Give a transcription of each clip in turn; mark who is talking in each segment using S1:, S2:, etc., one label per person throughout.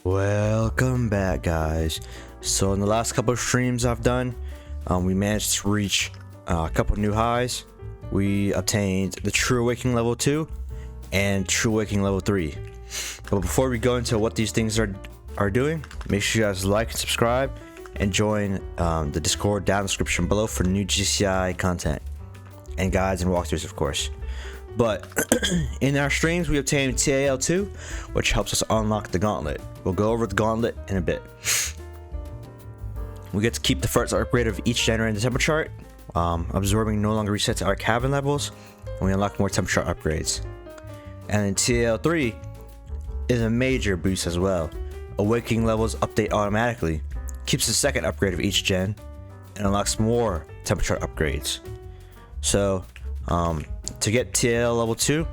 S1: Welcome back, guys. So in the last couple of streams I've done, we managed to reach a couple new highs. We obtained the True Awakening level 2 and True Awakening level 3. But before we go into what these things are doing, make sure you guys like and subscribe and join the Discord down in the description below for new GCI content and guides and walkthroughs, of course. But in our streams, we obtained TAL2, which helps us unlock the gauntlet. We'll go over the gauntlet in a bit. We get to keep the first upgrade of each generator in the temper chart. Absorbing no longer resets our cabin levels, and we unlock more temper chart upgrades. And then TAL3 is a major boost as well. Awakening levels update automatically, keeps the second upgrade of each gen, and unlocks more temper chart upgrades. So, to get TL level 2,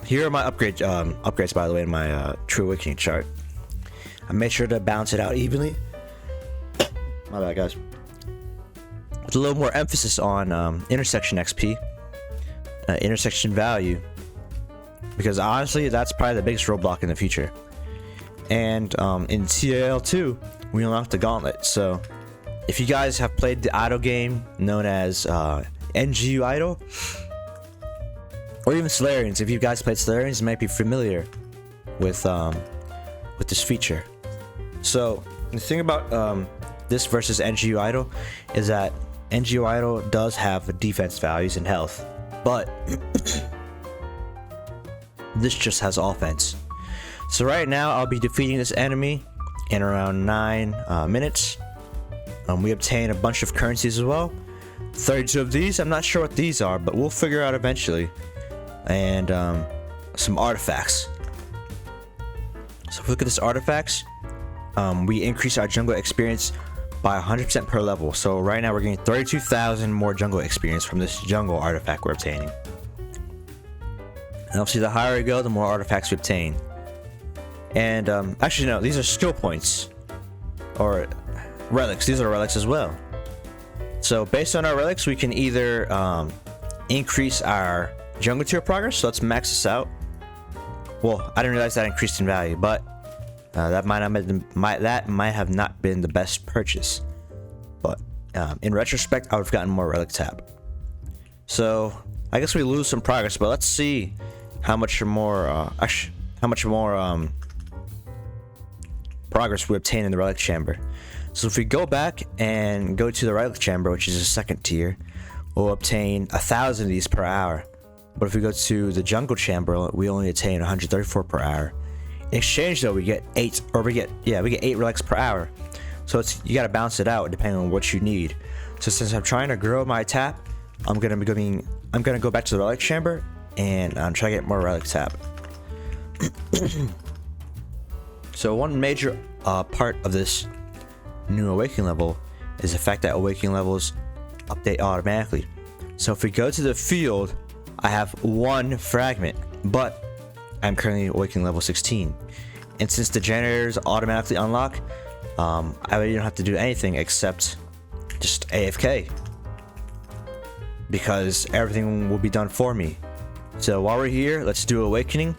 S1: here are my upgrades, by the way, in my True Awakening chart. I made sure to balance it out evenly. My bad, guys. With a little more emphasis on intersection XP, intersection value, because honestly, that's probably the biggest roadblock in the future. And in TL2, we unlocked the gauntlet. So, if you guys have played the idle game known as NGU Idle, or even Solarians, if you guys played Solarians, you might be familiar with this feature. So the thing about this versus NGU Idle is that NGU Idle does have defense values and health, but this just has offense. So right now I'll be defeating this enemy in around 9 minutes. We obtain a bunch of currencies as well. 32 of these. I'm not sure what these are, but we'll figure out eventually. And some artifacts. So if we look at this artifacts, we increase our jungle experience by 100% per level. So right now we're getting 32,000 more jungle experience from this jungle artifact we're obtaining. And obviously the higher we go, the more artifacts we obtain. And actually no, these are skill points. Or relics. These are relics as well. So based on our relics, we can either increase our jungle tier progress. So let's max this out. Well, I didn't realize that increased in value, but that might have not been the best purchase. But in retrospect, I would have gotten more relic tab. So I guess we lose some progress, but let's see how much more progress we obtain in the relic chamber. So if we go back and go to the relic chamber, which is a second tier, we'll obtain 1,000 of these per hour. But if we go to the jungle chamber, we only attain 134 per hour. In exchange, though, we get 8 relics per hour. So you gotta balance it out depending on what you need. So since I'm trying to grow my tap, I'm gonna go back to the relic chamber and try to get more relic tap. So one major part of this new awakening level is the fact that awakening levels update automatically. So if we go to the field, I have 1 fragment, but I'm currently awakening level 16. And since the generators automatically unlock, I really don't have to do anything except just AFK, because everything will be done for me. So while we're here, let's do awakening.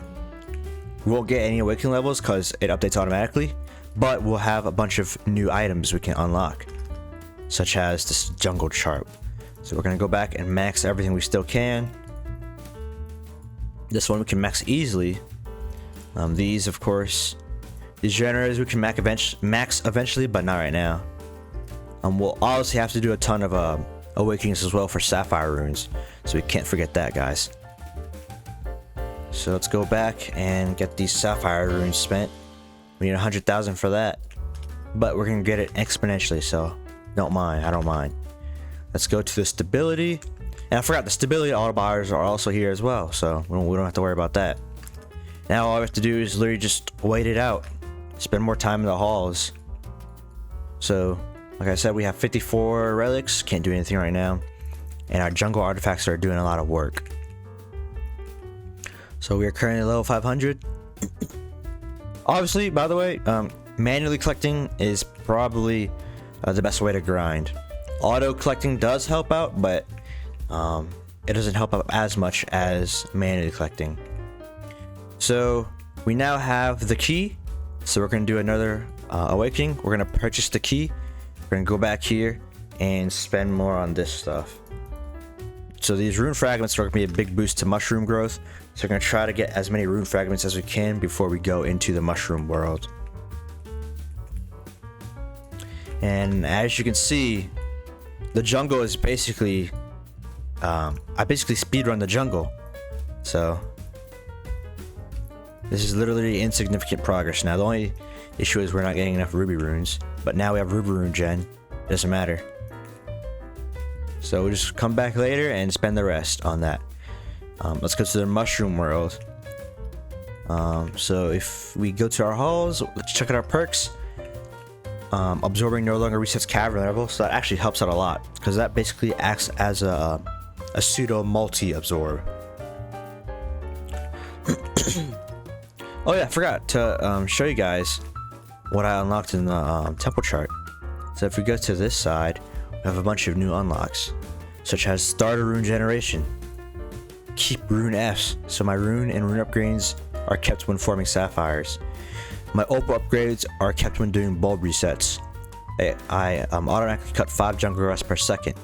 S1: We won't get any awakening levels because it updates automatically, but we'll have a bunch of new items we can unlock, such as this jungle chart. So we're gonna go back and max everything we still can. This one we can max easily. These, of course, these generators we can max eventually, but not right now. We'll obviously have to do a ton of awakenings as well for sapphire runes, so we can't forget that, guys. So let's go back and get these sapphire runes spent. We need 100,000 for that, but we're gonna get it exponentially, so I don't mind. Let's go to the stability. And I forgot the stability auto bars are also here as well, so we don't have to worry about that. Now all we have to do is literally just wait it out, spend more time in the halls. So like I said, we have 54 relics, can't do anything right now, and our jungle artifacts are doing a lot of work. So we are currently level 500. Obviously, by the way, manually collecting is probably the best way to grind. Auto collecting does help out, but it doesn't help out as much as manually collecting. So we now have the key So we're gonna do another awakening. We're gonna purchase the key. We're gonna go back here and spend more on this stuff. So these rune fragments are gonna be a big boost to mushroom growth. So we're gonna try to get as many rune fragments as we can before we go into the mushroom world. And as you can see, the jungle is basically, I basically speedrun the jungle. So this is literally insignificant progress. Now the only issue is we're not getting enough ruby runes, but now we have ruby rune gen. Doesn't matter. So we'll just come back later and spend the rest on that. Let's go to the mushroom world. So if we go to our halls, let's check out our perks. Absorbing no longer resets cavern level, so that actually helps out a lot because that basically acts as a pseudo multi-absorb. Oh yeah, I forgot to show you guys what I unlocked in the temple chart. So if we go to this side, we have a bunch of new unlocks, such as starter rune generation. Keep rune Fs, so my rune and rune upgrades are kept when forming sapphires. My opal upgrades are kept when doing bulb resets. I automatically cut 5 jungle grass per second.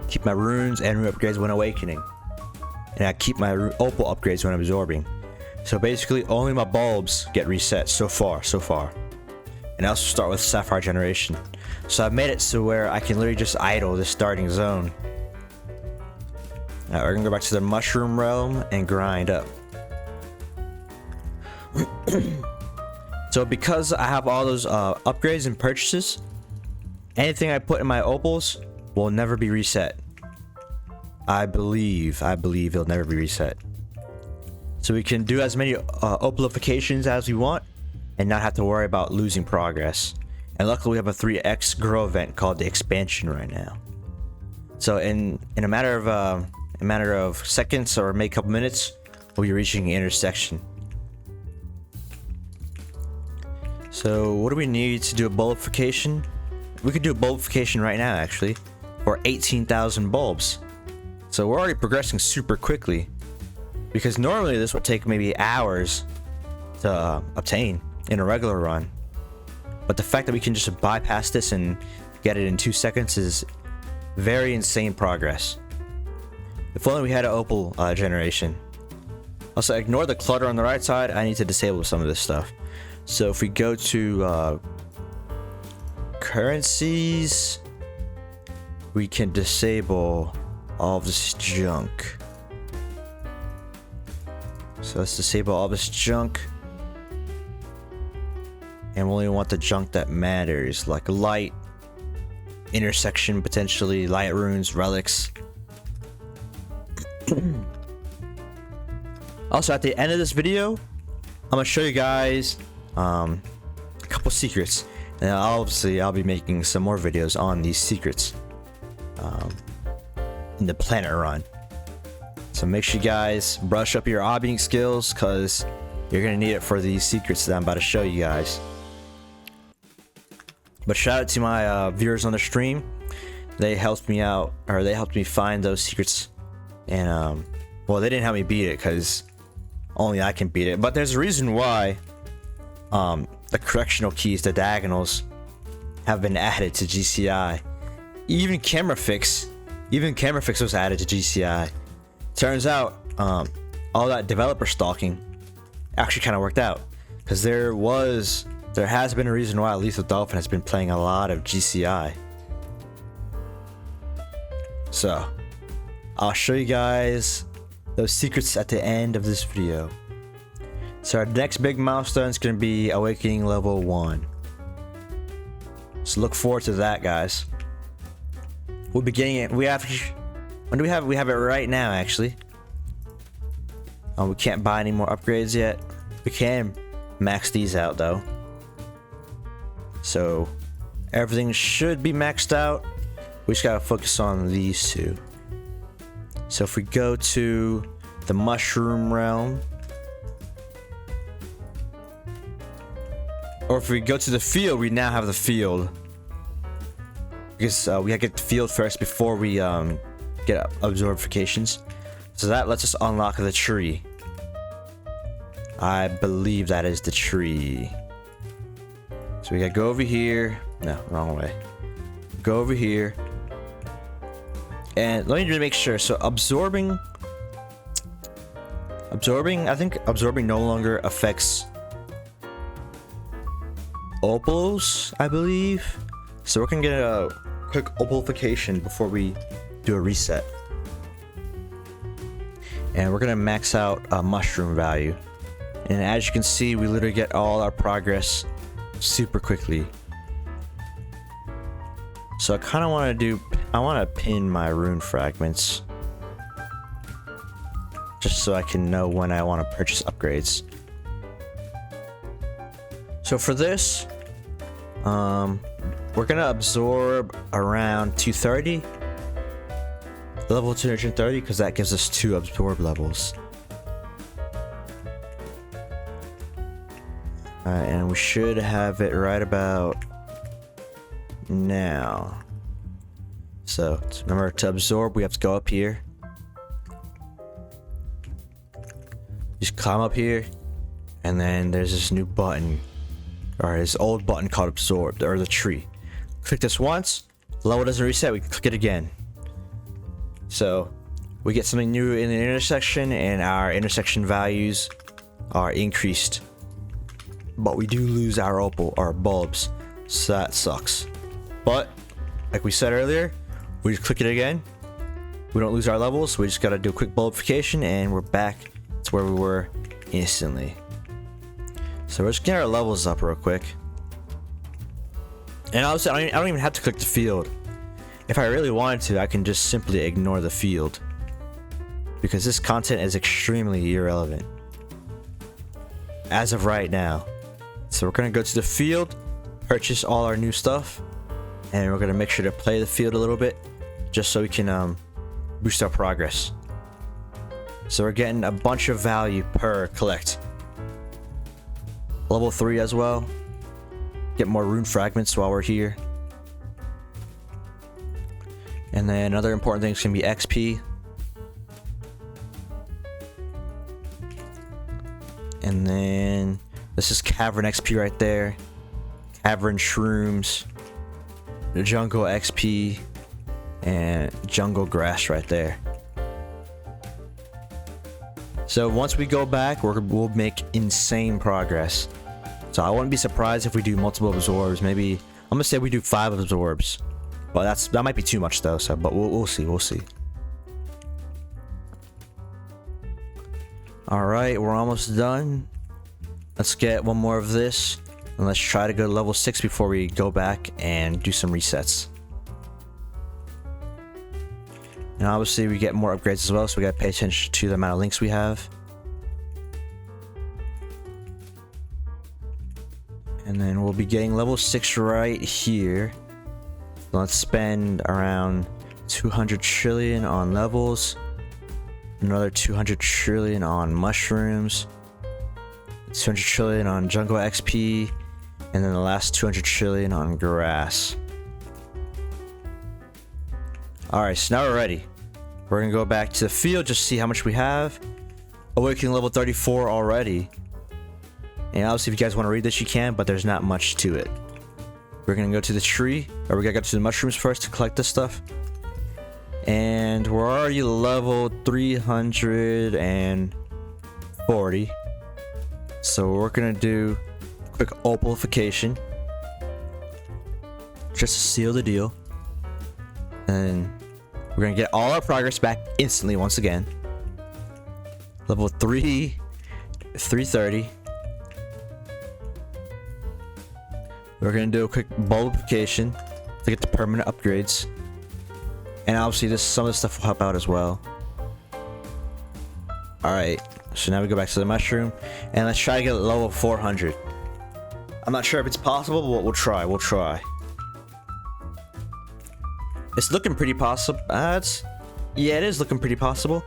S1: Keep my runes and rune upgrades when awakening. And I keep my opal upgrades when absorbing. So basically only my bulbs get reset so far. And I also start with sapphire generation. So I've made it so where I can literally just idle this starting zone. Now we're gonna go back to the mushroom realm and grind up. So because I have all those upgrades and purchases, anything I put in my opals will never be reset. I believe it'll never be reset. So we can do as many opalifications as we want and not have to worry about losing progress. And luckily we have a 3x grow event called the expansion right now. So in a matter of seconds or maybe a couple minutes, we'll be reaching the intersection. So what do we need to do a bulbification? We could do a bulbification right now actually for 18,000 bulbs. So we're already progressing super quickly because normally this would take maybe hours to obtain in a regular run. But the fact that we can just bypass this and get it in 2 seconds is very insane progress. If only we had an opal generation. Also, ignore the clutter on the right side. I need to disable some of this stuff. So if we go to currencies, we can disable all of this junk. So let's disable all this junk. And we only want the junk that matters, like light, intersection, potentially, light runes, relics. Also, at the end of this video, I'm gonna show you guys a couple secrets, and obviously I'll be making some more videos on these secrets in the planet run. So make sure you guys brush up your obbying skills because you're gonna need it for these secrets that I'm about to show you guys. But shout out to my viewers on the stream. They helped me out, or they helped me find those secrets. And well, they didn't help me beat it because only I can beat it. But there's a reason why the correctional keys, the diagonals, have been added to GCI. Even camera fix was added to GCI. Turns out all that developer stalking actually kind of worked out because there has been a reason why Lethal Dolphin has been playing a lot of GCI. So I'll show you guys those secrets at the end of this video. So our next big milestone is going to be awakening level 1. So look forward to that, guys. We'll be getting it. When do we have it? We have it right now, actually. We can't buy any more upgrades yet. We can max these out though. So everything should be maxed out. We just gotta focus on these two. So if we go to the mushroom realm, or if we go to the field, we now have the field. Because we gotta get the field first before we get absorbifications. So that lets us unlock the tree. I believe that is the tree. So we gotta go over here. No, wrong way. Go over here. And let me just make sure. So absorbing, I think absorbing no longer affects opals, I believe. So we're gonna get a quick opalification before we do a reset. And we're gonna max out a mushroom value. And as you can see, we literally get all our progress super quickly. So I kind of want to pin my rune fragments just so I can know when I want to purchase upgrades. So for this, we're gonna absorb around 230, level 230, because that gives us 2 absorb levels. And we should have it right about now. So remember, to absorb, we have to go up here. Just climb up here, and then there's this new button, or this old button called absorb, or the tree. Click this once, level doesn't reset, we click it again. So we get something new in the intersection, and our intersection values are increased. But we do lose our opal, our bulbs, so that sucks. But like we said earlier, we just click it again. We don't lose our levels, so we just gotta do a quick bulbification, and we're back to where we were instantly. So we're just getting our levels up real quick. And also, I don't even have to click the field. If I really wanted to, I can just simply ignore the field, because this content is extremely irrelevant as of right now. So we're gonna go to the field, purchase all our new stuff, and we're gonna make sure to play the field a little bit, just so we can boost our progress. So we're getting a bunch of value per collect. Level 3 as well. Get more rune fragments while we're here. And then another important thing is gonna be XP. And then this is cavern XP right there. Cavern shrooms. The jungle XP. And jungle grass right there. So once we go back, we'll make insane progress. So I wouldn't be surprised if we do multiple absorbs. Maybe I'm gonna say we do 5 absorbs, but that might be too much though. So, but we'll see. We'll see. All right, we're almost done. Let's get one more of this, and let's try to go to level 6 before we go back and do some resets. And obviously we get more upgrades as well, so we gotta pay attention to the amount of links we have. And then we'll be getting level 6 right here. Let's spend around 200 trillion on levels, another 200 trillion on mushrooms, 200 trillion on jungle XP, and then the last 200 trillion on grass. Alright, so now we're ready. We're gonna go back to the field, just see how much we have. Awakening level 34 already. And obviously if you guys want to read this, you can, but there's not much to it. We're gonna go to the tree, or we gotta go to the mushrooms first to collect this stuff. And we're already level 340. So we're gonna do a quick opalification, just to seal the deal. And we're gonna get all our progress back instantly once again. Level 330. We're gonna do a quick bulbification to get the permanent upgrades. And obviously some of this stuff will help out as well. Alright, so now we go back to the mushroom, and let's try to get level 400. I'm not sure if it's possible, but we'll try. It's looking pretty possible. Yeah, it is looking pretty possible.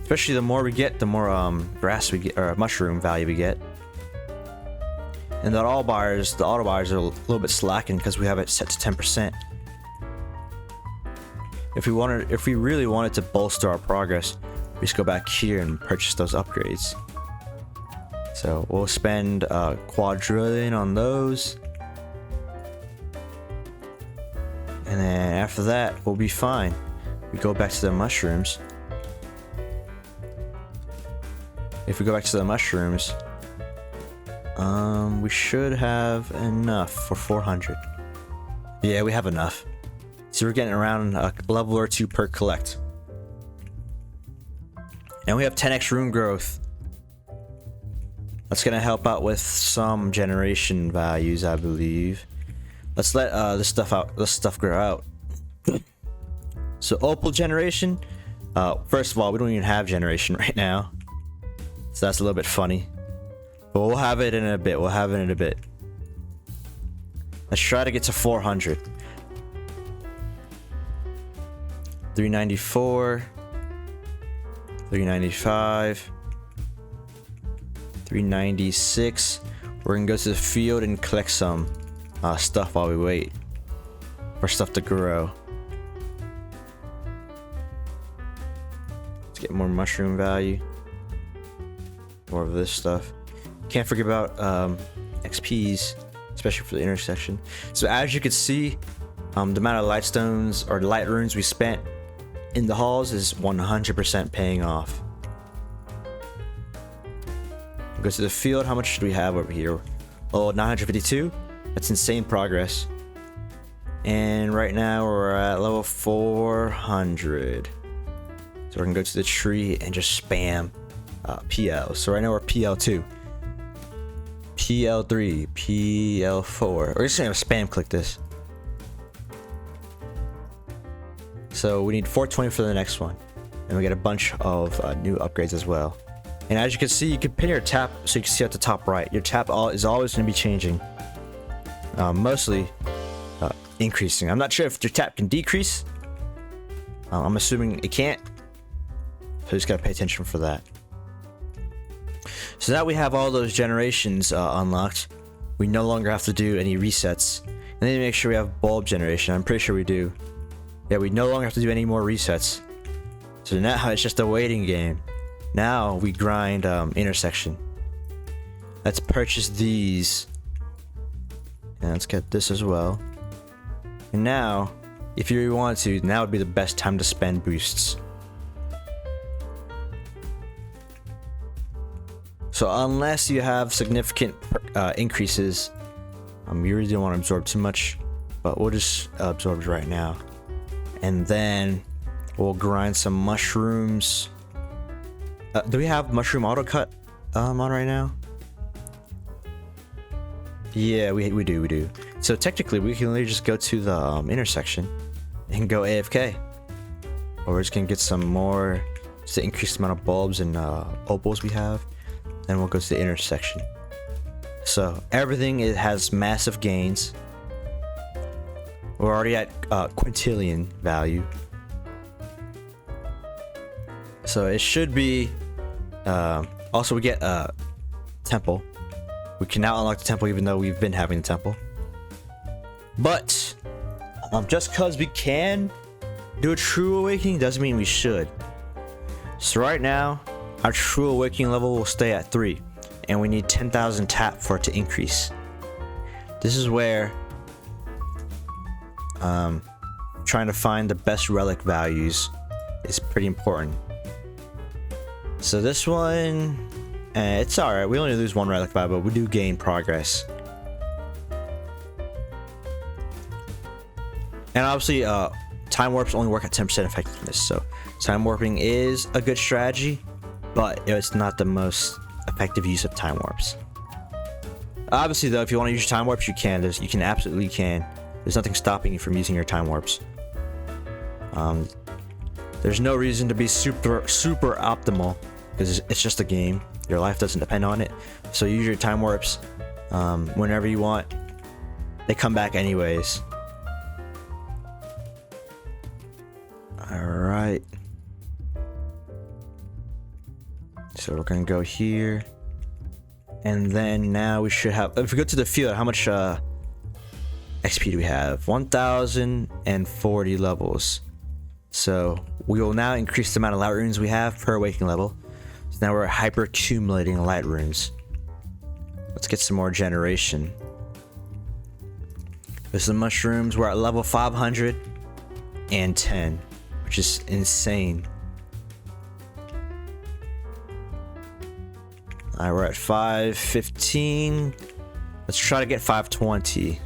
S1: Especially the more we get, the more grass we get, or mushroom value we get. And the auto bars are a little bit slacking because we have it set to 10%. If we really wanted to bolster our progress, we just go back here and purchase those upgrades. So we'll spend a quadrillion on those. And then after that, we'll be fine. We go back to the mushrooms. If we go back to the mushrooms, we should have enough for 400. Yeah, we have enough. So we're getting around a level or 2 per collect. And we have 10x room growth. That's gonna help out with some generation values, I believe. Let's let this stuff grow out. So opal generation. First of all, we don't even have generation right now, so that's a little bit funny. But we'll have it in a bit. Let's try to get to 400. 394. 395. 396. We're gonna go to the field and collect some stuff while we wait for stuff to grow. Let's get more mushroom value. More of this stuff. Can't forget about XPs, especially for the intersection. So as you can see, the amount of light stones or light runes we spent in the halls is 100% paying off. Go to the field. How much do we have over here? Oh, 952. That's insane progress. And right now we're at level 400. So we're gonna go to the tree and just spam PL. So right now we're PL2, PL3, PL4. We're just gonna spam click this. So we need 420 for the next one. And we get a bunch of new upgrades as well. And as you can see, you can pin your tap so you can see at the top right. Your tap is always going to be changing. Mostly increasing. I'm not sure if your tap can decrease. I'm assuming it can't. So you just got to pay attention for that. So now we have all those generations unlocked. We no longer have to do any resets. And then make sure we have bulb generation. I'm pretty sure we do. Yeah, we no longer have to do any more resets. So now it's just a waiting game. Now we grind intersection. Let's purchase these. And let's get this as well. And now, if you really want to, now would be the best time to spend boosts. So unless you have significant increases, you really don't want to absorb too much, but we'll just absorb it right now. And then we'll grind some mushrooms. Do we have mushroom auto cut on right now? Yeah, we do. So technically we can literally just go to the intersection and go AFK. Or we're just gonna get some more just to increase the amount of bulbs and opals we have. Then we'll go to the intersection. So everything has massive gains. We're already at quintillion value. So it should be also we get a temple. We can now unlock the temple even though we've been having the temple. But just because we can do a true awakening doesn't mean we should. So right now our true awakening level will stay at 3 and we need 10,000 tap for it to increase. This is where trying to find the best relic values is pretty important. So this one, it's alright. We only lose 1 relic value, but we do gain progress. And obviously, time warps only work at 10% effectiveness. So time warping is a good strategy, but it's not the most effective use of time warps. Obviously, though, if you want to use your time warps, you can. You can absolutely can. There's nothing stopping you from using your time warps. There's no reason to be super optimal because it's just a game. Your life doesn't depend on it. So use your time warps whenever you want. They come back anyways. Alright. So we're gonna go here. And then now we should have, if we go to the field, how much XP do we have? 1,040 levels. So we will now increase the amount of light runes we have per awakening level. So now we're hyper accumulating light runes. Let's get some more generation. There's the mushrooms. We're at level 510, which is insane. Alright, we're at 515. Let's try to get 520.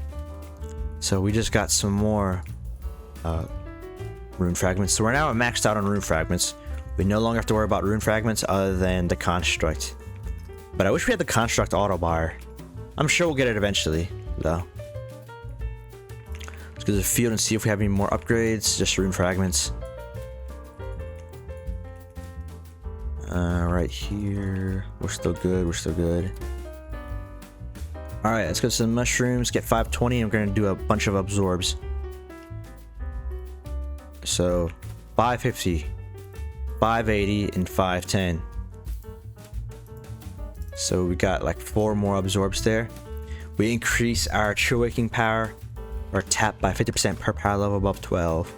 S1: So we just got some more rune fragments. So we're now maxed out on rune fragments. We no longer have to worry about rune fragments other than the construct. But I wish we had the construct auto bar. I'm sure we'll get it eventually, though. Let's go to the field and see if we have any more upgrades. Just rune fragments. Right here. We're still good. We're still good. Alright, let's go to some mushrooms. Get 520. And we're going to do a bunch of absorbs. So 550, 580, and 510. So we got like 4 more absorbs there. We increase our true waking power or tap by 50% per power level above 12.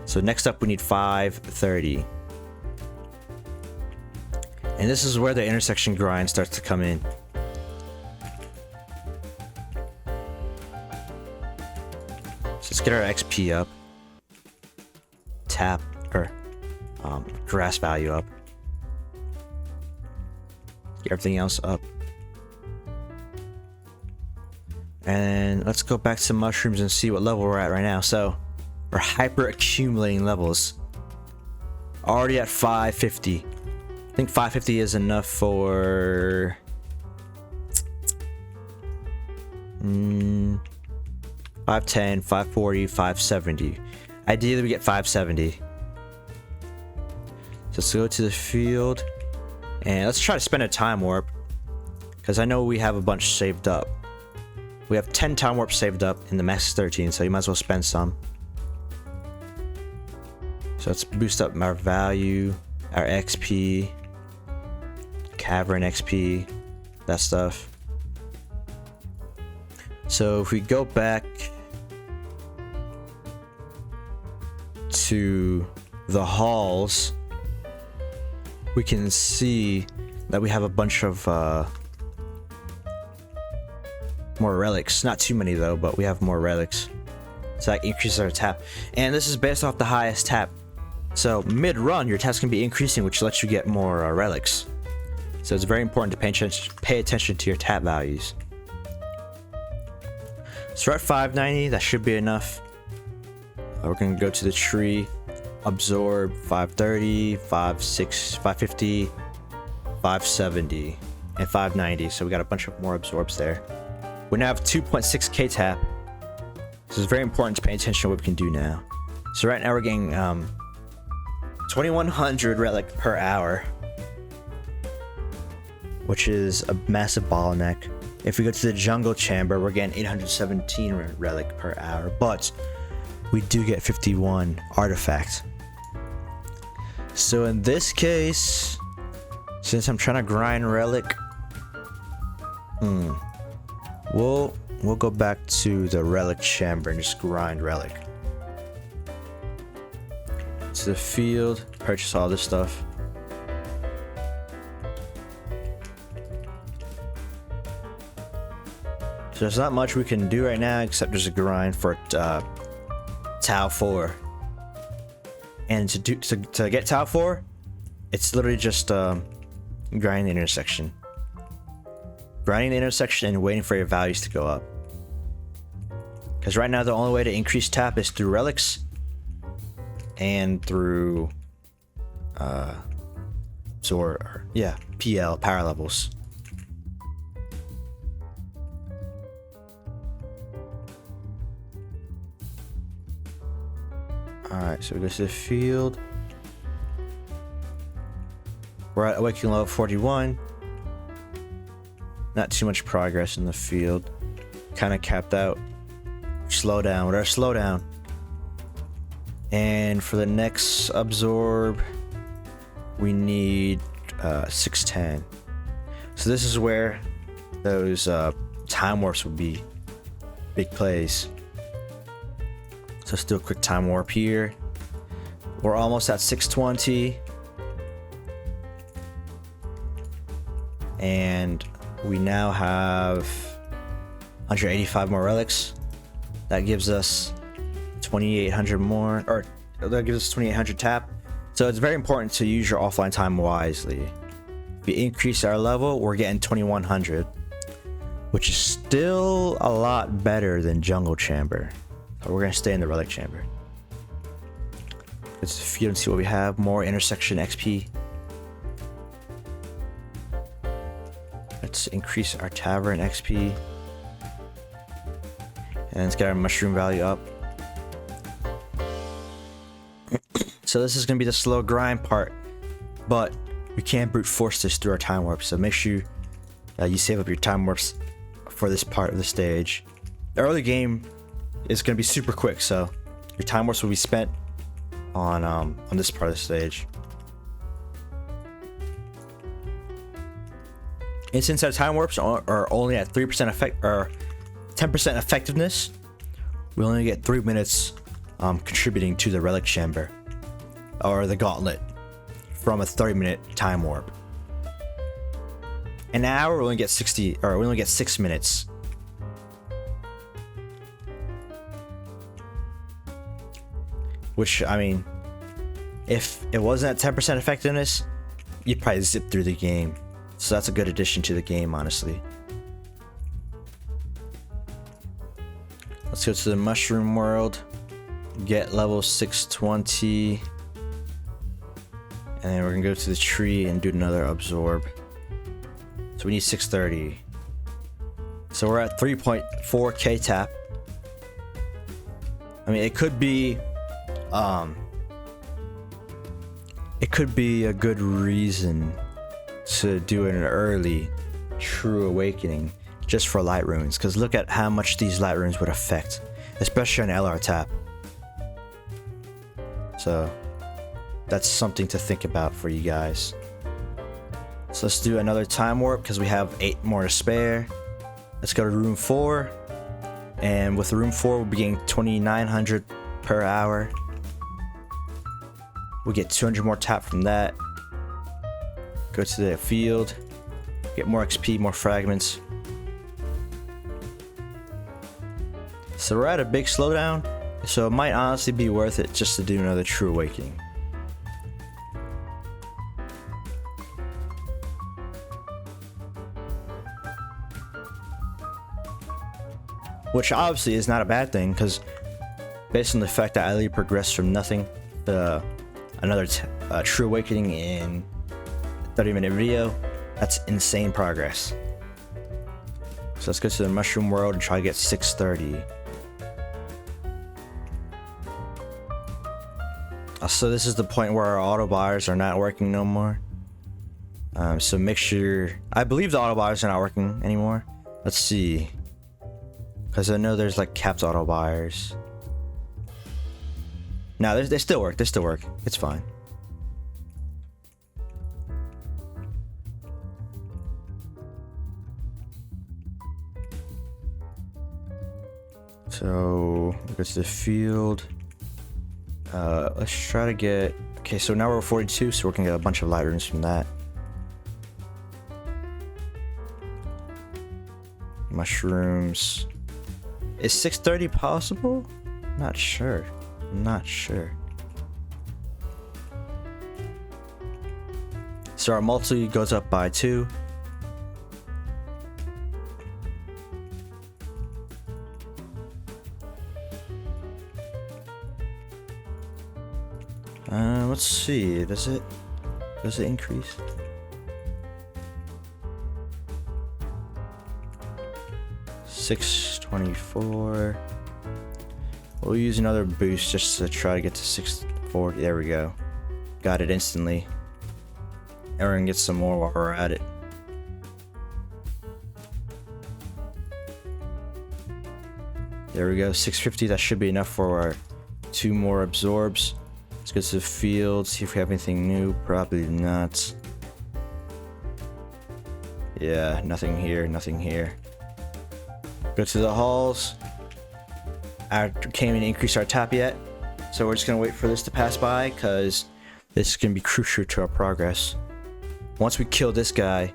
S1: So next up we need 530. And this is where the intersection grind starts to come in. So let's get our XP up. Tap or grass value up. Get everything else up. And let's go back to mushrooms and see what level we're at right now. So we're hyper accumulating levels. Already at 550. I think 550 is enough for 510, 540, 570. Ideally we get 570. So let's go to the field and let's try to spend a time warp, because I know we have a bunch saved up. We have 10 time warps saved up and the max is 13, so you might as well spend some. So let's boost up our value, our XP, cavern XP, that stuff. So if we go back to the halls, we can see that we have a bunch of more relics. Not too many though, but we have more relics. So that increases our tap. And this is based off the highest tap. So mid-run, your taps can be increasing, which lets you get more relics. So it's very important to pay attention to your tap values. So we're at 590, that should be enough. We're going to go to the tree, absorb 530, 550, 570, and 590. So we got a bunch of more absorbs there. We now have 2.6k tap. So it's very important to pay attention to what we can do now. So right now we're getting 2100 relic per hour, which is a massive bottleneck. If we go to the jungle chamber, we're getting 817 relic per hour, but we do get 51 artifact. So in this case, since I'm trying to grind relic, we'll go back to the relic chamber and just grind relic. To the field, purchase all this stuff. So there's not much we can do right now except just a grind for Tau 4. And to get Tau 4, it's literally just grinding the intersection. Grinding the intersection and waiting for your values to go up. Because right now the only way to increase tap is through relics and through PL, power levels. Alright, so we go to the field. We're at awakening level 41. Not too much progress in the field. Kind of capped out. Slow down. With our slowdown. And for the next absorb, we need 610. So this is where those time warps would be big plays. So let's do a quick time warp here. We're almost at 620. And we now have 185 more relics. That gives us 2,800 more, or that gives us 2,800 tap. So it's very important to use your offline time wisely. If we increase our level, we're getting 2,100, which is still a lot better than Jungle Chamber. So we're gonna stay in the Relic Chamber. Let's feed and see what we have. More intersection XP. Let's increase our Tavern XP. And let's get our mushroom value up. So this is going to be the slow grind part, but we can't brute force this through our time warps. So make sure you save up your time warps for this part of the stage. The early game is going to be super quick, so your time warps will be spent on this part of the stage. And since our time warps are only at 3% effect or 10% effectiveness, we only get 3 minutes contributing to the Relic Chamber or the Gauntlet from a 30-minute time warp. An hour we only get 6 minutes. Which, I mean, if it wasn't at 10% effectiveness, you'd probably zip through the game. So that's a good addition to the game, honestly. Let's go to the Mushroom World. Get level 620. And then we're gonna go to the tree and do another absorb. So we need 630. So we're at 3.4k tap. I mean, it could be a good reason to do an early True Awakening just for light runes, because look at how much these light runes would affect, especially on LR tap. So that's something to think about for you guys. So let's do another time warp because we have 8 more to spare. Let's go to room 4, and with room 4 we'll be getting 2,900 per hour. We get 200 more tap from that. Go to the field, get more XP, more fragments. So we're at a big slowdown, so it might honestly be worth it just to do another True Awakening. Which obviously is not a bad thing, because based on the fact that I literally progressed from nothing to another True Awakening in a 30-minute video, that's insane progress. So let's go to the Mushroom World and try to get 630. So this is the point where our auto buyers are not working no more. So make sure, I believe the auto buyers are not working anymore. Let's see, because I know there's like capped auto buyers. No, they still work. They still work. It's fine. So go to the field. Let's try to get. Okay, so now we're 42, so we're gonna get a bunch of light runes from that. Mushrooms. Is 630 possible? Not sure. Not sure. So our multi goes up by 2. Let's see. Does it increase? $624. We'll use another boost just to try to get to 640. There we go. Got it instantly. And we're gonna get some more while we're at it. There we go. 650. That should be enough for our 2 more absorbs. Let's go to the field, see if we have anything new. Probably not. Yeah, nothing here, nothing here. Go to the halls. I can't even increase our tap yet, so we're just gonna wait for this to pass by, because this is gonna be crucial to our progress. Once we kill this guy,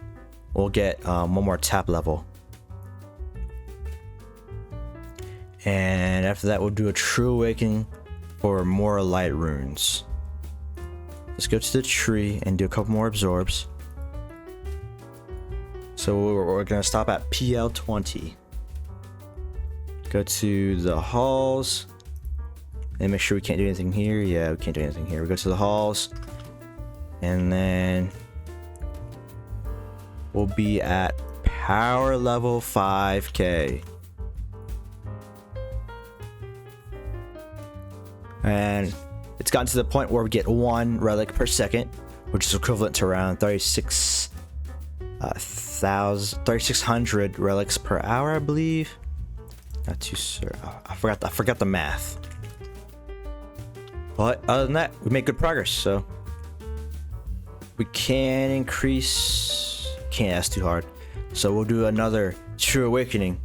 S1: we'll get 1 more tap level. And after that, we'll do a True Awakening for more light runes. Let's go to the tree and do a couple more absorbs. So we're gonna stop at PL20. Go to the halls and make sure we can't do anything here. Yeah, we can't do anything here. We go to the halls and then we'll be at power level 5k. And it's gotten to the point where we get 1 relic per second, which is equivalent to around 3,600 relics per hour, I believe. Not too sure. I forgot the math. But other than that, we made good progress. So we can increase. Can't ask too hard. So we'll do another True Awakening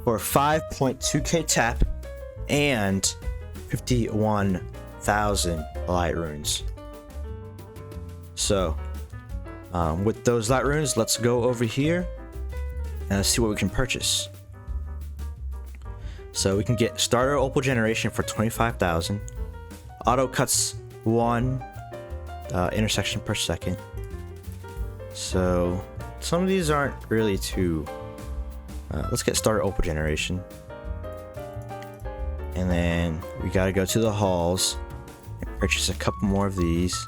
S1: for 5.2k tap and 51,000 light runes. So with those light runes, let's go over here and let's see what we can purchase. So we can get starter opal generation for 25,000. Auto cuts 1 intersection per second. So some of these aren't really too. Let's get starter opal generation. And then we gotta go to the halls and purchase a couple more of these.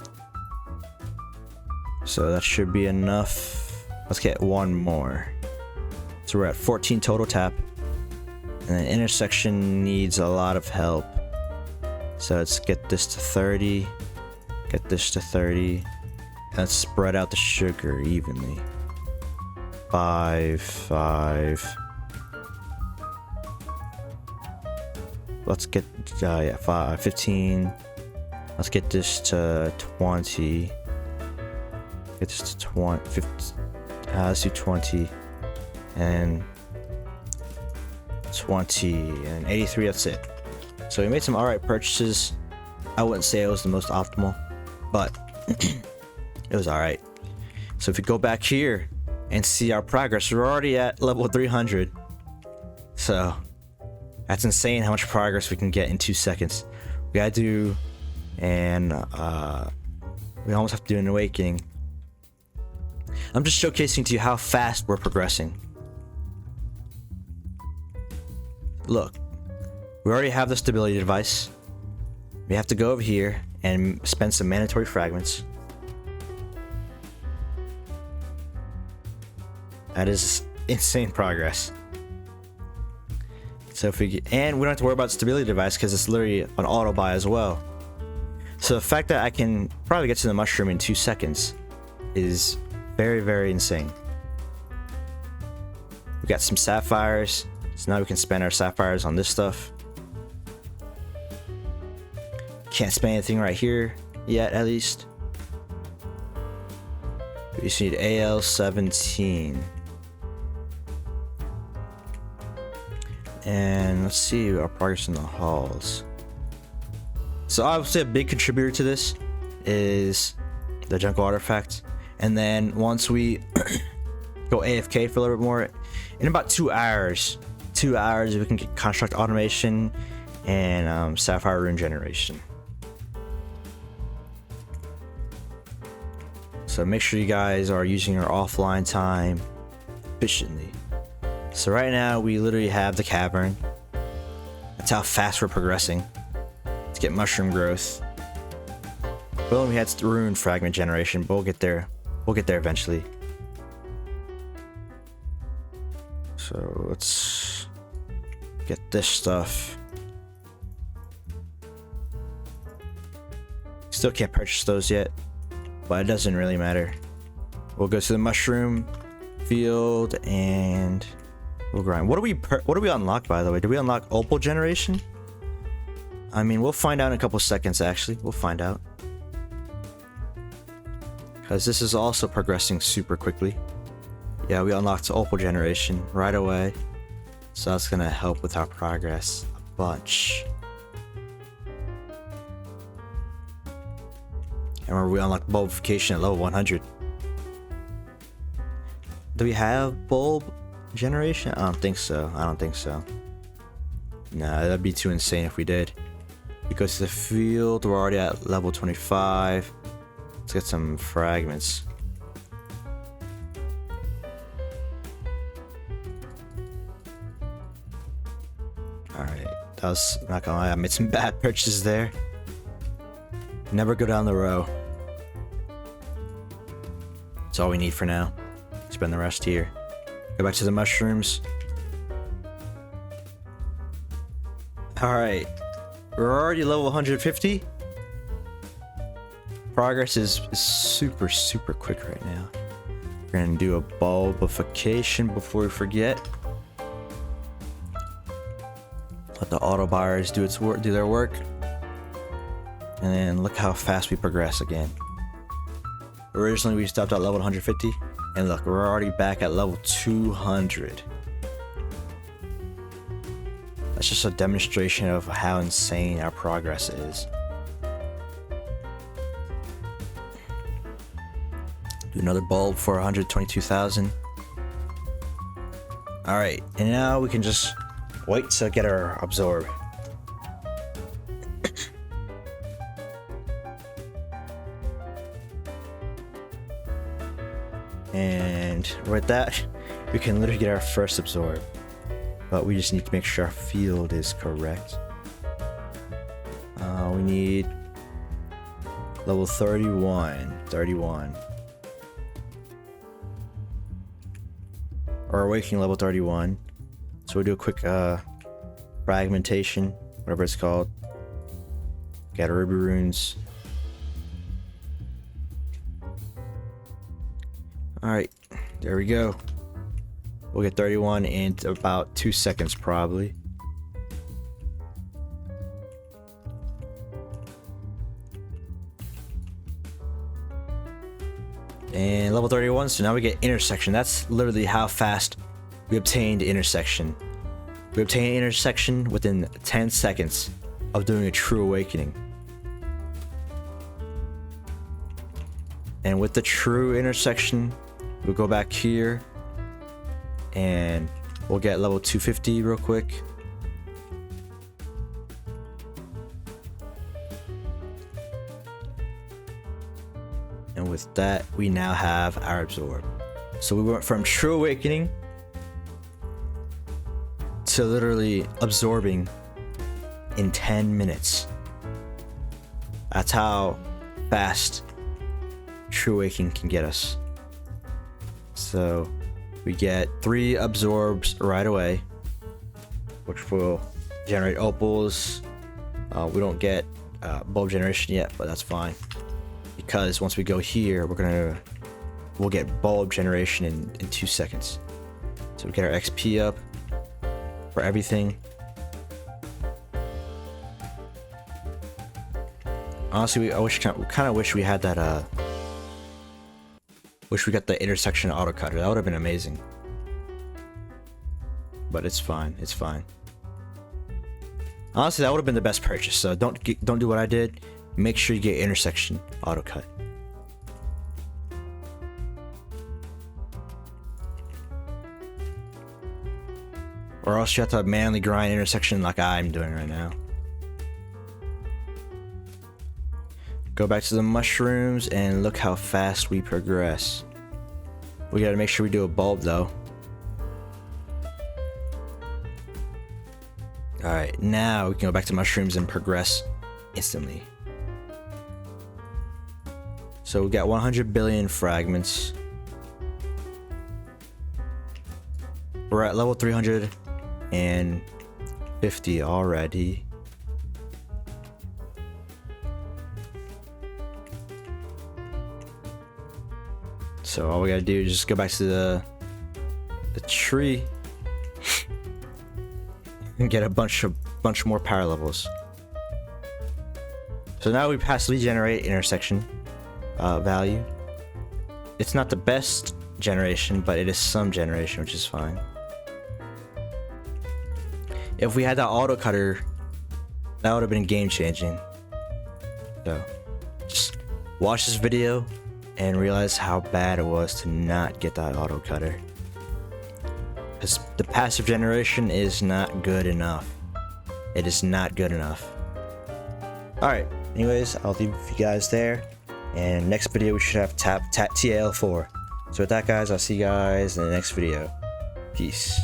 S1: So that should be enough. Let's get 1 more. So we're at 14 total tap. And the intersection needs a lot of help. So let's get this to 30. Get this to 30. Let's spread out the sugar evenly. 5, 5. Let's get 5, 15. Let's get this to 20. Get this to 20, 50. Let's do 20 and 20 and 83. That's it. So we made some alright purchases. I wouldn't say it was the most optimal, but it was alright. So if we go back here and see our progress, we're already at level 300. So that's insane how much progress we can get in 2 seconds. We gotta do, and we almost have to do an awakening. I'm just showcasing to you how fast we're progressing. Look, we already have the stability device. We have to go over here and spend some mandatory fragments. That is insane progress. So if we and we don't have to worry about the stability device because it's literally an auto buy as well. So the fact that I can probably get to the mushroom in 2 seconds is very, very insane. We got some sapphires, so now we can spend our sapphires on this stuff. Can't spend anything right here yet, at least. We just need AL17. And let's see our progress in the halls. So obviously a big contributor to this is the jungle artifact. And then once we go AFK for a little bit more, in about 2 hours, we can get construct automation and sapphire rune generation. So make sure you guys are using your offline time efficiently. So right now we literally have the cavern. That's how fast we're progressing to get mushroom growth. Well, we had rune fragment generation, but we'll get there. We'll get there eventually. So let's get this stuff. Still can't purchase those yet, but it doesn't really matter. We'll go to the mushroom field and we'll grind. What do we unlock, by the way? Did we unlock opal generation? I mean, we'll find out in a couple seconds. Actually, we'll find out. Because this is also progressing super quickly. Yeah, we unlocked opal generation right away. So that's going to help with our progress a bunch. And remember, we unlocked bulbification at level 100. Do we have bulb generation? I don't think so. Nah, that'd be too insane if we did. We go to the field, we're already at level 25. Let's get some fragments. Alright, that was, not gonna lie, I made some bad purchases there. Never go down the row. That's all we need for now. Spend the rest here. Go back to the mushrooms. Alright. We're already level 150. Progress is super, super quick right now. We're gonna do a bulbification before we forget. Let the auto buyers do their work. And then look how fast we progress again. Originally we stopped at level 150. And look, we're already back at level 200. That's just a demonstration of how insane our progress is. Do another bulb for 122,000. Alright, and now we can just wait to get our absorb. And with that, we can literally get our first absorb. But we just need to make sure our field is correct. We need level 31. Or awakening level 31. So we'll do a quick fragmentation, whatever it's called. Get ruby runes. Alright, there we go. We'll get 31 in about 2 seconds probably. And level 31, so now we get intersection. That's literally how fast we obtained intersection. We obtained intersection within 10 seconds of doing a true awakening. And with the true intersection, we'll go back here and we'll get level 250 real quick. And with that, we now have our absorb. So we went from true awakening to literally absorbing in 10 minutes. That's how fast true awakening can get us. So we get 3 absorbs right away, which will generate opals. We don't get bulb generation yet, but that's fine, because once we go here, we'll get bulb generation in 2 seconds. So we get our XP up for everything. Honestly, I kind of wish we had that. Wish we got the intersection auto cutter. That would have been amazing. But it's fine. It's fine. Honestly, that would have been the best purchase. So don't do what I did. Make sure you get intersection auto cut. Or else you have to manually grind intersection like I'm doing right now. Go back to the mushrooms and look how fast we progress. We gotta make sure we do a bulb though. Alright, now we can go back to mushrooms and progress instantly. So we got 100 billion fragments. We're at level 350 already. So all we gotta do is just go back to the tree and get a bunch more power levels. So now we passively generate intersection value. It's not the best generation, but it is some generation, which is fine. If we had that auto cutter, that would have been game changing. So just watch this video and realize how bad it was to not get that auto cutter. Because the passive generation is not good enough. it is not good enough. Alright, anyways, I'll leave you guys there. And next video we should have TAL4. So with that, guys, I'll see you guys in the next video. Peace.